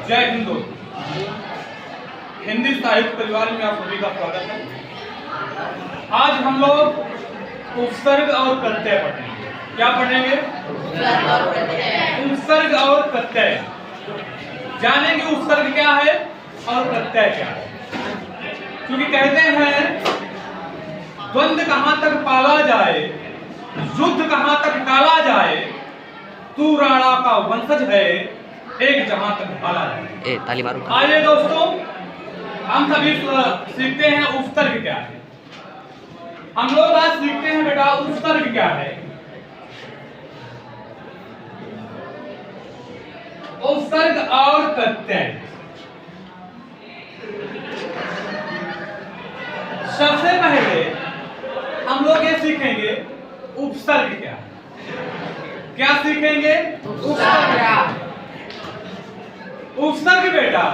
जय हिंद दोस्तों, हिंदी साहित्य परिवार में आप सभी का स्वागत है। आज हम लोग उपसर्ग और प्रत्यय पढ़ेंगे। क्या पढ़ेंगे? उपसर्ग और प्रत्यय। जानेंगे उपसर्ग क्या है और प्रत्यय क्या है। क्योंकि कहते हैं द्वंद्व कहां तक पाला जाए, युद्ध कहां तक टाला जाए, तू राणा का वंशज है, एक जहां तक भाला जाए। ताली मारो। आइए दोस्तों, हम सभी सीखते हैं उपसर्ग क्या है। हम लोग आज सीखते हैं बेटा उपसर्ग क्या है। उपसर्ग और प्रत्यय। सबसे पहले हम लोग ये सीखेंगे उपसर्ग क्या है। क्या सीखेंगे? उपसर्ग। उपसर्ग बेटा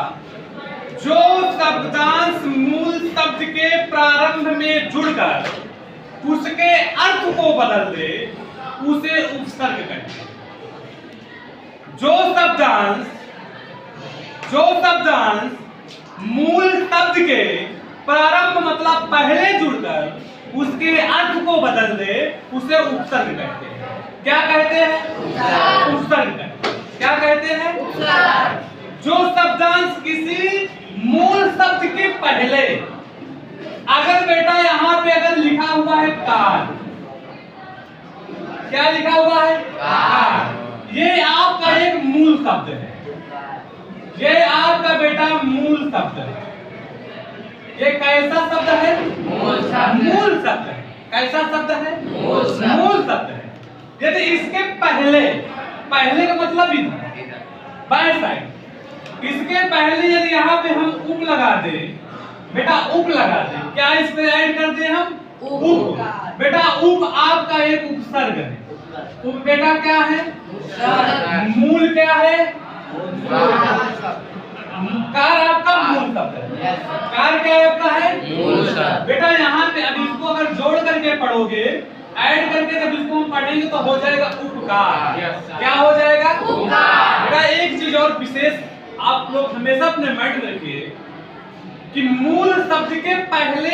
जो शब्दांश मूल शब्द के प्रारंभ में जुड़कर उसके अर्थ को बदल दे, उसे उपसर्ग कहते हैं। जो शब्दांश मूल शब्द के प्रारंभ मतलब पहले जुड़कर उसके अर्थ को बदल दे, उसे उपसर्ग कहते हैं। क्या कहते हैं? उपसर्ग कहते हैं। क्या कहते हैं? जो शब्दांश किसी मूल शब्द के पहले, अगर बेटा यहां पे अगर लिखा हुआ है कार, क्या लिखा हुआ है? कार। ये आपका एक मूल शब्द है। ये आपका बेटा मूल शब्द है। ये कैसा शब्द है? मूल शब्द है। कैसा शब्द है? मूल शब्द है। यदि इसके पहले का मतलब इधर बाएं साइड, इसके पहले यदि यहाँ पे हम उप लगा दे, बेटा उप लगा दे, क्या इस पे ऐड कर दे हम? उप। बेटा उप आपका एक उपसर्ग है। उप बेटा क्या है? मूल क्या है? कार आपका मूल शब्द है। कार क्या आपका है? मूल शब्द। बेटा यहाँ पे अब इसको अगर जोड़ करके पढ़ोगे, ऐड करके जब इसको हम पढ़ेंगे तो हो जाएगा उपकार। क्या हो जाएगा? उपकार। बेटा एक चीज और विशेष आप लोग हमेशा अपने माइंड में रखिए कि मूल शब्द के पहले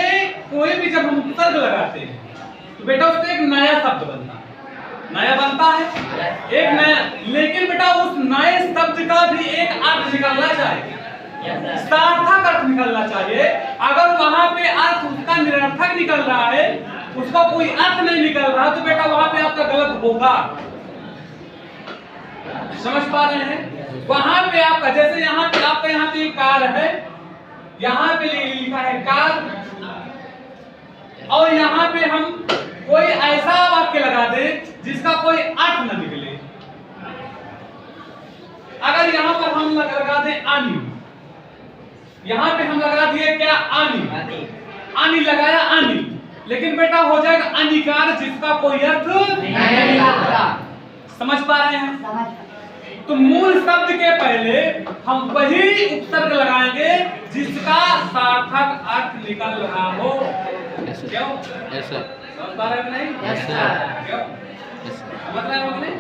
कोई भी जब हम उपसर्ग लगाते हैं तो बेटा उससे एक नया शब्द बनता है। नया बनता है एक नया, लेकिन बेटा उस नए शब्द का भी एक अर्थ निकलना चाहिए, सार्थक अर्थ निकलना चाहिए। अगर वहां पे अर्थ उसका निरर्थक निकल रहा है, उसका कोई अर्थ नहीं निकल रहा, तो बेटा वहां पे आपका गलत होगा। समझ पा रहे हैं? वहां पे आपका जैसे यहाँ पे आपका यहाँ पे कार है, यहाँ पे लिखा है कार, और यहाँ पे हम कोई ऐसा वाक्य लगा दे जिसका कोई अर्थ न निकले। अगर यहाँ पर हम लगा दे आनी, यहाँ पे हम लगा दिए क्या? आनी। आनी लगाया आनी, लेकिन बेटा हो जाएगा अनिकार जिसका कोई अर्थ नहीं। समझ पा रहे हैं? तो मूल शब्द के पहले हम वही उपसर्ग लगाएंगे जिसका सार्थक अर्थ निकल रहा हो। क्यों? समझ पा रहे हैं नहीं? क्यों? समझ रहे हो नहीं?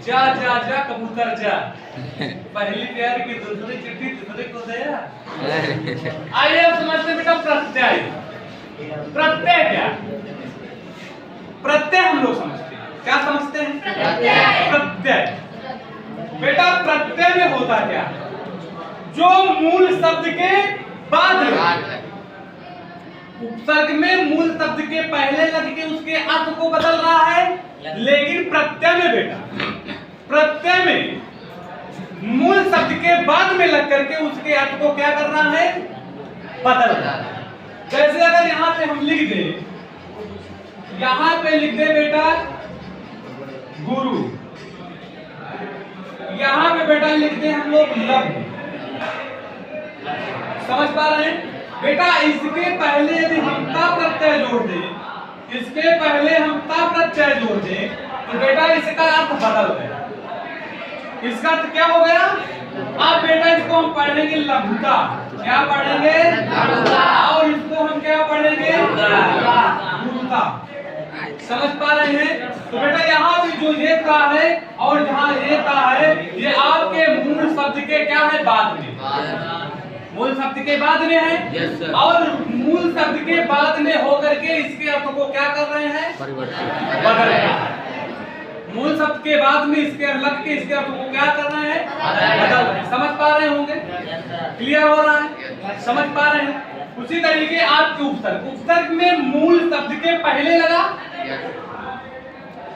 जा जा जा कबूतर जा, पहली प्यार की दूसरी चिट्ठी दूसरे को दया। आइए अब समझते बेटा प्रत्यय। प्रत्यय क्या? प्रत्यय हम लोग समझते हैं। क्या समझते हैं? प्रत्यय। बेटा प्रत्यय में होता क्या? जो मूल शब्द के बाद, उपसर्ग में मूल शब्द के पहले लग के उसके अर्थ को बदल रहा है, लेकिन प्रत्यय में बेटा, प्रत्यय में मूल शब्द के बाद में लग करके उसके अर्थ को क्या कर रहा है? बदल रहा है। जैसे अगर यहाँ पे हम लिख दे, यहाँ पे लिख दे बेटा गुरु, यहाँ पे बेटा लिख दे हम लोग लव। समझ पा रहे हैं? बेटा इसके पहले यदि हम ता प्रत्यय जोड़ दें, इसके पहले हम ता प्रत्यय जोड़ दें, तो बेटा इसका अर्थ बदल गया। इसका अर्थ क्या हो गया? अब बेटा इसको हम पढ़ेंगे लघुता। क्या पढ़ेंगे? लघुता। और इसको हम क्या पढ़ेंगे? गुरुता। समझ पा रहे हैं? तो बेटा यहाँ पे जो ये का है और जहाँ ये का है, ये आपके मूल शब्द के क्या है, बाद में, मूल शब्द के बाद में है। और मूल शब्द के बाद में होकर के इसके अर्थ को क्या कर रहे हैं, बदल रहे हैं। मूल शब्द के बाद में इसके लग के इसके अर्थ को क्या कर रहे हैं, बदल रहे हैं। समझ पा रहे होंगे? क्लियर हो रहा है? समझ पा रहे हैं? उसी तरीके आपके उपसर्ग, उपसर्ग में मूल शब्द के पहले लगा।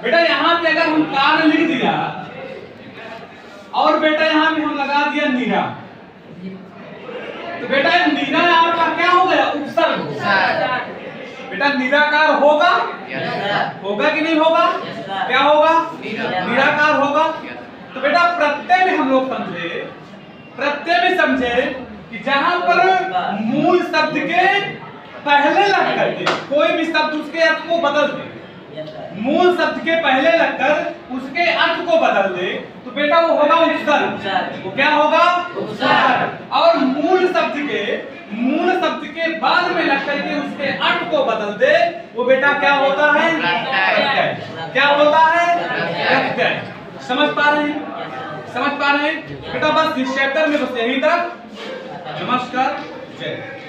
बेटा यहाँ पे अगर हम कार लिख दिया और बेटा यहाँ पे हम लगा दिया नीरा, तो बेटा नीरा आपका क्या हो गया, उपसर्ग हो गया। बेटा निराकार होगा, होगा कि नहीं होगा, क्या होगा, निराकार होगा। तो बेटा प्रत्यय में हम लोग समझे, प्रत्यय में समझे कि जहां पर मूल शब्द के पहले लग करके कोई भी शब्द उसके अर्थ को बदल दे, मूल शब्द के पहले लगकर उसके अर्थ को बदल दे, तो बेटा वो होगा उपसर्ग। वो क्या होगा, उपसर्ग। और मूल शब्द के बाद में लगकर के उसके अर्थ को बदल दे, वो बेटा क्या होता है, प्रत्यय। क्या होता है, प्रत्यय। समझ पा रहे हैं? समझ पा रहे हैं बेटा? बस इस चैप्टर में बस यही तक। नमस्कार, जय।